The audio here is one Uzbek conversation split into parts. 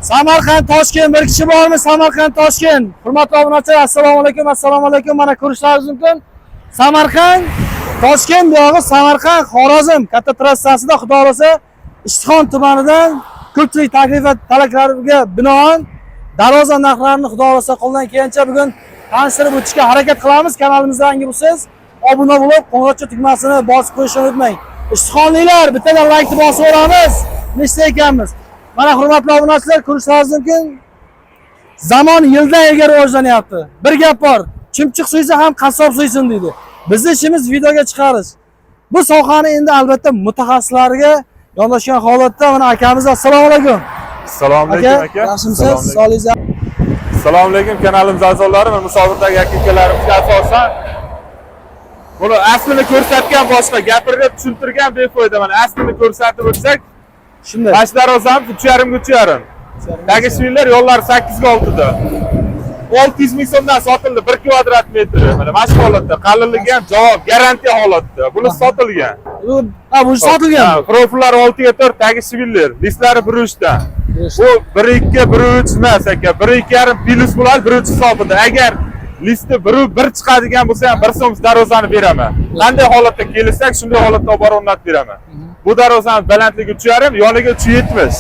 Samarqand Toshkent bir kishi bormi? Samarqand Toshkent. Hurmatli obunachilar, assalomu alaykum, assalomu alaykum. Mana ko'rishlaringiz mumkin. Samarqand Toshkent buyog'i Samarqand Xorazm katta trassasida xudo xolasa Ishtixon tumanidan ko'pchilik taklif va talablarga binoan darvoza narxlarini xudo xolasa qo'ldan kelgancha bugun tanishtirib o'tishga harakat qilamiz. Kanalimizga yangi bo'lsangiz obuna bo'lib, qo'ng'iroqcha tugmasini bosib qo'yishni unutmang. Ishtixonliklar bittadan laykni bosib olamiz. Nechta ekanmiz? Mana hurmatli obunachilar, ko'rishlaringiz mumkin. Zamon yildan yilga rivojlanyapti. Bir gap bor. Chimchiq suysa ham qassob suysin deydi. Bizning ishimiz videoga chiqarish. Bu sohani endi albatta mutaxassislariga yondashgan holatda mana akamiz assalomu alaykum. Assalomu alaykum aka. Yaxshimisiz? Sog'ligingiz? Assalomu alaykum kanalimiz a'zolari va musobaqadagi aka-ukalarimizga asosan buni aslini ko'rsatgan boshqa, gapirib tushuntirgan befoyda. Mana aslini ko'rsatib o'tsak, shunday. Bash darvozamiz 3,5 Dagi shvillar yo'llar 8 ga 6 da. 600 ming so'mdan sotildi 1 kvadrat metri. Mana shu holatda, qalinligi ham javob, garantiya holatda. Buni sotilgan. Bu sotilgan. Profillar 6 ga 4 dagi shvillar, listlari 1 dan. Bu 1-2, 1-3 emas aka, 1-2,5 plus bo'ladi 1-3 hisobida. Agar listi 1 chiqadigan bo'lsa ham 1 so'm darvozani beraman. Qanday holatda kelsak, shunday holatda olib borib o'rnatib beraman. Bu darvozamiz balandligi 3,5, yoniga 370.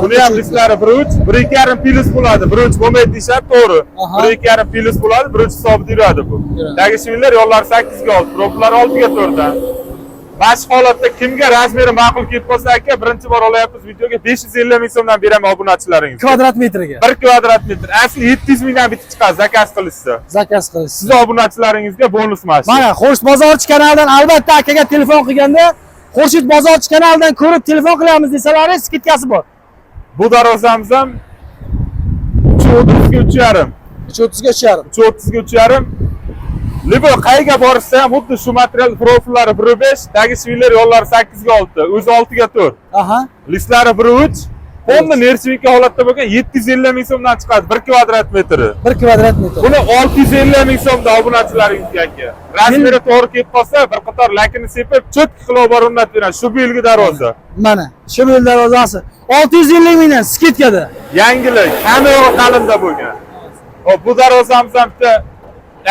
Buni ham listlari 1-3, 1-2,5 plus bo'ladi. 1-3 bo'lmaydi deyshab, to'g'ri. 1-2,5 plus bo'ladi, 1-3 hisobida yuradi bu. Dagi shvillar yo'llar 8 ga 6, profillar 6 ga 4 dan. Bash holatda kimga razmeri ma'qul kelib qolsa aka, birinchi bor olayapmiz videoga 550 ming so'mdan beraman obunachilaringizga. Kvadrat metriga. 1 kvadrat metr. Asli 700 mingdan bitib chiqadi zakaz qilishsa. Zakaz qilish. Siz obunachilaringizga bonus mana shu. Mana Xo'sh Bozorchi kanalidan albatta akaga telefon qilganda, Xurshid Bozorchi kanalidan ko'rib telefon qilamiz desalaringiz, skitkasi bor. Bu darvozamiz ham 330 ga 3,5. 330 ga 3,5. 330 ga 3,5. Libo qayga borsa ham xuddi shu material profillari 1,5, dagi shvillar yo'llari 8 ga 6, o'zi 6 ga 4. Aha. Listlari 1,3. Qo'lni nerchivik holatda bo'lgan 750 ming so'mdan chiqadi 1 kvadrat metri. 1 kvadrat metr. Buni 650 ming so'mda obunachilaringizga aka. Razmeri to'g'ri kelib qolsa, bir qator lakini sepib, cho'tki qilib borib o'rnatib beradi. Shu belgi darvoza. Mana, shu belgi darvozasi 650 mingdan skitkada. Yangilik, hamma yo'q qalinda bo'lgan. Hop, bu darvozamiz ham bitta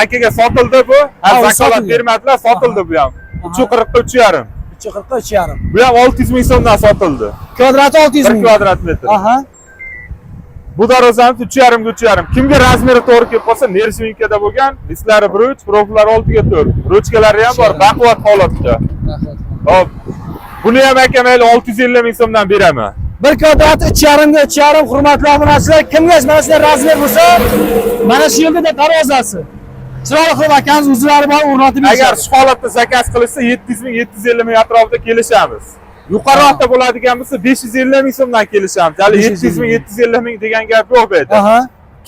akaga sotildi bu. Zakolat bermadilar, sotildi bu ham. 340 ga 3,5. 340 ga 3,5. Bu ham 600 ming so'mdan sotildi. Kvadrati 600 ming. 1 kvadrat metr. Aha. Bu darvozamiz 3,5 ga 3,5. Kimga razmeri to'g'ri kelib qolsa, nerchivinkada bo'lgan, listlari 1-3, profillar 6 ga 4. Ruchkalari ham bor, baquvvat holatda. Hop. Buni ham aka mayli 650 ming so'mdan beraman. 1 kvadrat 3,5 ga 3,5 hurmatli obunachilar, kimga mana shunday razmer bo'lsa, mana shu yerda darvozasi. Chiroyli qilib akamiz o'zlari bor o'rnatib berishadi. Agar shu holatda zakaz qilishsa 700 ming, 750 ming atrofida kelishamiz. Yuqoriroqda bo'ladigan bo'lsa 550 ming so'mdan kelishamiz. Hali 700 ming, 750 ming degan gap yo'q bu yerda. Aha.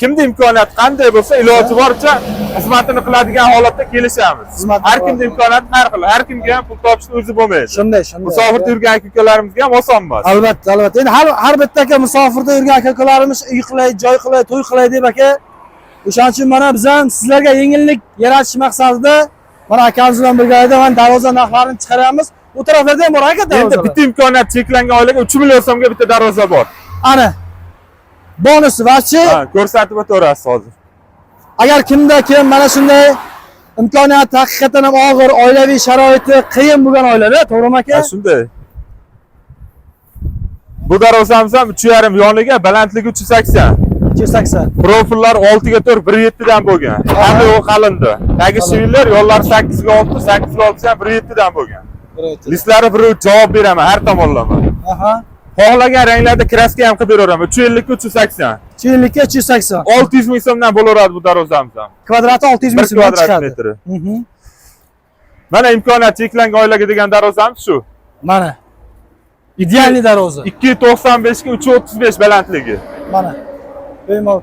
Kimda imkoniyat qanday bo'lsa, iloji boricha xizmatini qiladigan holatda kelishamiz. Har kimda imkoniyat har xil. Har kimga ham pul topishni o'zi bo'lmaydi. Shunday. Musofirda yurgan aka-ukalarimizga ham oson emas. Albatta. Endi har bitta aka musofirda yurgan aka-ukalarimiz uy qilay, joy qilay, to'y qilay deb aka. O'shaning uchun mana biz ham sizlarga yengillik yaratish maqsadida mana akamiz bilan birgalikda mana darvoza narxlarini chiqaryapmiz. Bu taraflarda ham bor aka darvoza. Endi bitta imkoniyat cheklangan oilaga 3 million so'mga bitta darvoza bor. Ana. Bonusi vachi. Ha, ko'rsatib o'tamiz hozir. Agar kimda kim mana shunday imkoniyat haqiqatan ham og'ir, oilaviy sharoiti qiyin bo'lgan oilada, to'g'rimi aka? Ha, shunday. Bu darvozamiz ham 3,5 yoniga, balandligi 380. 280. Profillar 6 ga 4, 1,7 dan bo'lgan. Hamma yo'q qalindi. Dagi shvillar yo'llar 8 ga 6, 8 ga 6 ham 1,7 dan bo'lgan. Listlari 1,3 javob beraman har tomonlama. Aha. Xohlagan ranglarda kraska ham qilib beraman. 350 ga 380. 350 ga 380. 600 ming so'mdan bo'laveradi bu darvozamiz ham. Kvadrati 600 ming so'mdan chiqadi. Metri. Mana imkoniyat cheklangan oilaga degan darvozamiz shu. Mana. Idealniy darvoza. 295 ga 335 balandligi. Mana.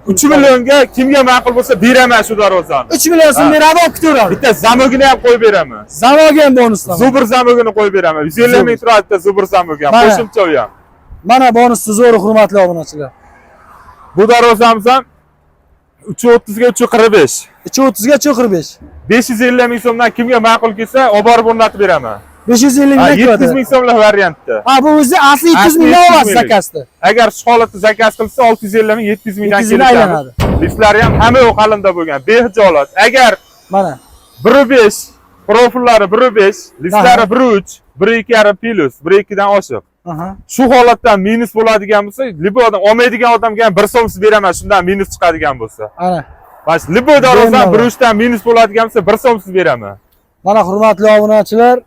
3 millionga kimga ma'qul bo'lsa beraman shu darvozani. 3 million so'm beradi, olib ketaveradi. Bitta zamogini ham qo'yib beraman. Zamogi ham bonusdan. Zubr zamogini qo'yib beraman. 150 ming turadi bitta zubr zamogi ham, qo'shimcha u ham. Mana bonusni zo'ri hurmatli obunachilar. Bu darvozamiz ham 330 ga 345. 330 ga 345. 550 ming so'mdan kimga ma'qul kelsa, olib borib o'rnatib beraman. 550 ming Ha, ko'radi. 700 ming so'mlik variantda. Ha, bu o'zi asli 200 mingdan olasiz zakazda. Agar shu holatda zakaz qilsa 650 ming 700 mingdan 700 ming keladi. Liftlari ham hamma yo'q qalinda bo'lgan, behijolat. Agar mana 1.5 profillari 1.5, liftlari 1.3, 1.2,5 plus, 1.2 dan oshiq. Shu holatdan minus bo'ladigan bo'lsa, libo odam olmaydigan odamga ham 1 so'msiz beraman, shundan minus chiqadigan bo'lsa. Ana. Bas libo darozdan 1.3 dan minus bo'ladigan bo'lsa 1 so'msiz beraman. Mana hurmatli obunachilar,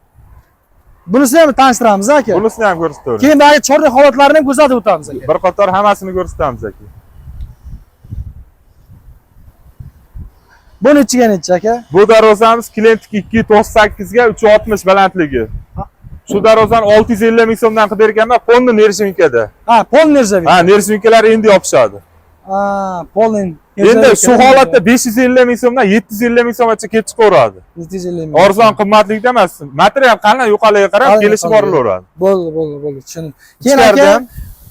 bunisini ham tanishtiramiz aka. Bunisini ham ko'rsatamiz. Keyin bagi chorlik holatlarini ham ko'rsatib o'tamiz aka. Bir qator hammasini ko'rsatamiz aka. Bu nechiga necha aka? Bu darvozamiz klientga 298 ga 360 balandligi. Shu darvozani 650 ming so'mdan qilib berganman, polni nershvinkada. Ha, pol nershvinka. Ha, nershvinkalar endi yopishadi. Ha, polni. Endi shu holatda 550 ming so'mdan 750 ming so'mgacha kelib chiqaveradi. 750 ming. Arzon qimmatlikda emas. Material qanday yuqoriga qarab kelishib borilaveradi. Bo'ldi, tushundim. Keyin aka,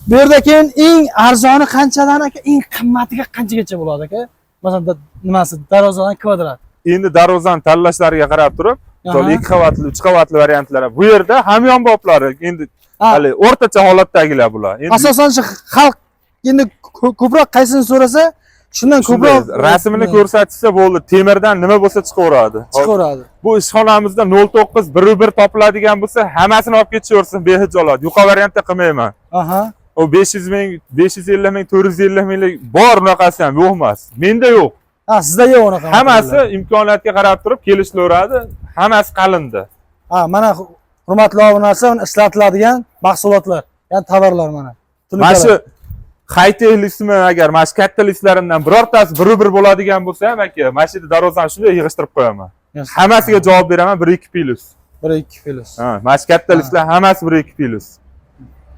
bu yerda keyin eng arzoni qanchadan aka, eng qimmatiga qanchagacha bo'ladi aka? Masalan, nimasi darvozadan kvadrat. Endi darvozani tanlashlariga qarab turib, misol 2 qavatli, 3 qavatli variantlar. Bu yerda hamyonboplari endi hali o'rtacha holatdagilar bular. Endi asosan shu xalq endi ko'proq qaysini so'rasa, shundan ko'proq rasmini ko'rsatsa bo'ldi. Temirdan nima bo'lsa chiqaveradi. Chiqaveradi. Bu ishxonamizda 09 1 topiladigan bo'lsa, hammasini olib ketaversin behijolat. Yuqori variantda qilmayman. Aha. O 500 ming, 550 ming, 450 minglik bor, unaqasi ham yo'q emas. Menda yo'q. Ha, sizda yo'q unaqa. Hammasi imkoniyatga qarab turib kelishlaveradi. Hammasi qalindi. Ha, mana hurmatli obunachilar, ishlatiladigan mahsulotlar, ya'ni tovarlar mana. Mana shu high-tech listmi agar mana shu katta listlarimdan birortasi 1 bo'ladigan bo'lsa ham aka, mana shu yerda darvozani shunday yig'ishtirib qo'yaman. Hammasiga javob beraman 1-2 plus. 1-2 plus. Ha, mana shu katta listlar hammasi 1-2 plus.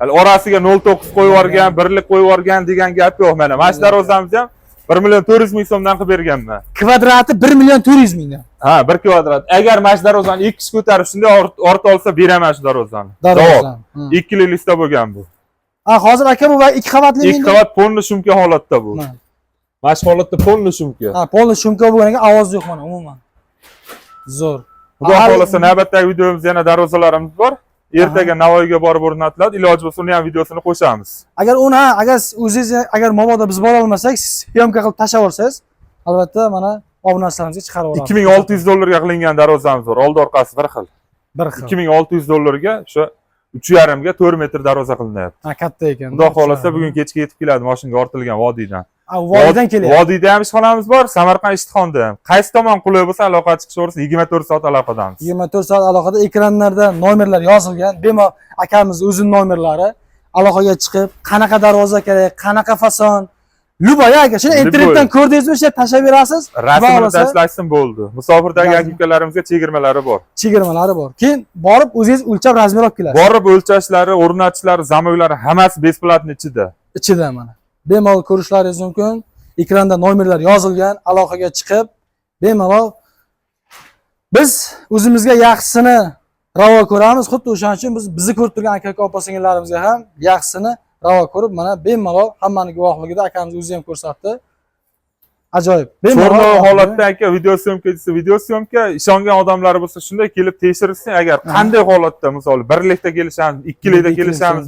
Hali orasiga 09 qo'yib yuborgan, 1lik qo'yib yuborgan degan gap yo'q mana. Mana shu darvozamiz ham 1 million 400 ming so'mdan qilib berganman. Kvadrati 1 million 400 mingdan. Ha, 1 kvadrat. Agar mana shu darvozani 2 kishi ko'tarib shunday orta olsa beraman shu darvozani. Darvozani. 2 lik listda bo'lgan bu. Ha, hozir aka bu 2 qavatli ming. 2 qavat polni shumka holatda bu. Mana shu holatda polni shumka. Ha, polni shumka bo'lganiga ovoz yo'q mana umuman. Zo'r. Xudo xolasa navbatdagi videomizda yana darvozalarimiz bor. Ertaga Navoiyga borib o'rnatiladi. Iloji bo'lsa uni ham videosini qo'shamiz. Agar o'zingiz agar mabodo biz bora olmasak, syomka qilib tashlab olsangiz, albatta mana obunachilarimizga chiqarib yuboramiz. 2600 dollarga qilingan darvozamiz bor. Oldi orqasi bir xil. 2600 dollarga o'sha 3,5 ga 4 metr darvoza qilinyapti. Ha, katta ekan. Xudo xolasa bugun kechga yetib keladi mashinaga ortilgan vodiydan. Vodiydan kelyapti. Vodiyda ham ishxonamiz bor, Samarqand Ishtixonda ham. Qaysi tomon qulay bo'lsa aloqa chiqishaversa 24 soat aloqadamiz. 24 soat aloqada, ekranlarda nomerlar yozilgan. Bemalol akamiz o'zining nomerlari aloqaga chiqib, qanaqa darvoza kerak, qanaqa fason, Luboya aka, shuni internetdan ko'rdingizmi, shu tashlab berasiz. Rasmini tashlashsin bo'ldi. Musofirdagi aka-ukalarimizga chegirmalari bor. Chegirmalari bor. Keyin borib o'zingiz o'lchab razmer olib kelasiz. Borib o'lchashlari, o'rnatishlari, zamoylari hammasi besplatni ichida. Ichida mana. Bemalol ko'rishlaringiz mumkin. Ekranda nomerlar yozilgan, aloqaga chiqib, bemalol biz o'zimizga yaxshisini ravo ko'ramiz. Xuddi o'shaning uchun biz bizni ko'rib turgan aka opa-singillarimizga ham yaxshisini ravo ko'rib, mana bemalol hammani guvohligida akamiz o'zi ham ko'rsatdi. Ajoyib. Bemalol holatda aka video syomka ishongan odamlar bo'lsa shunday kelib tekshirsin. Agar qanday holatda, misol 1likda kelishamiz, 2likda kelishamiz,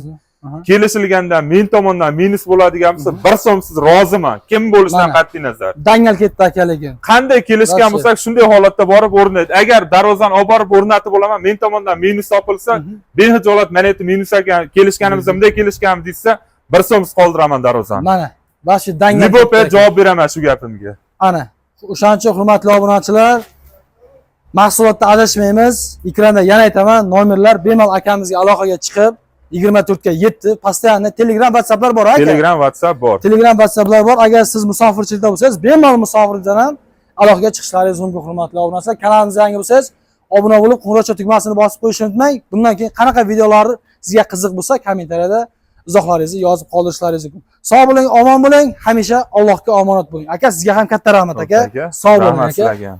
kelishilgandan men tomondan minus bo'ladigan bo'lsa 1 so'msiz roziman. Kim bo'lishidan qat'iy nazar. Dangal ketdi aka lekin. Qanday kelishgan bo'lsak shunday holatda borib o'rnat. Agar darvozani olib borib o'rnatib olaman, men tomondan minus topilsa, behijolat mana bu minus ekan, kelishganimizda bunday kelishganmiz desa, 1 so'msiz qoldiraman darvozani. Mana shu dangal. Libopa javob beraman shu gapimga. Ana, o'shaning uchun hurmatli obunachilar, mahsulotda adashmaymiz. Ekranda yana aytaman, nomerlar bemalol akamizga aloqaga chiqib 24 ga 7 постоянно Telegram, WhatsApplar bor aka. Telegram, WhatsApp bor. Telegram, WhatsApplar bor. Agar siz musofirchilikda bo'lsangiz, bemalol musofirlikdan ham aloqaga chiqishlaringiz mumkin hurmatli obunachilar. Kanalimizga yangi bo'lsangiz, obuna bo'lib, qo'ng'iroqcha tugmasini bosib qo'yishni unutmang. Bundan keyin qanaqa videolar sizga qiziq bo'lsa, kommentariyada izohlaringizni yozib qoldirishlaringiz mumkin. Sog' bo'ling, omon bo'ling, hamisha Allohga omonat bo'ling. Aka, sizga ham katta rahmat aka. Sog' bo'ling aka.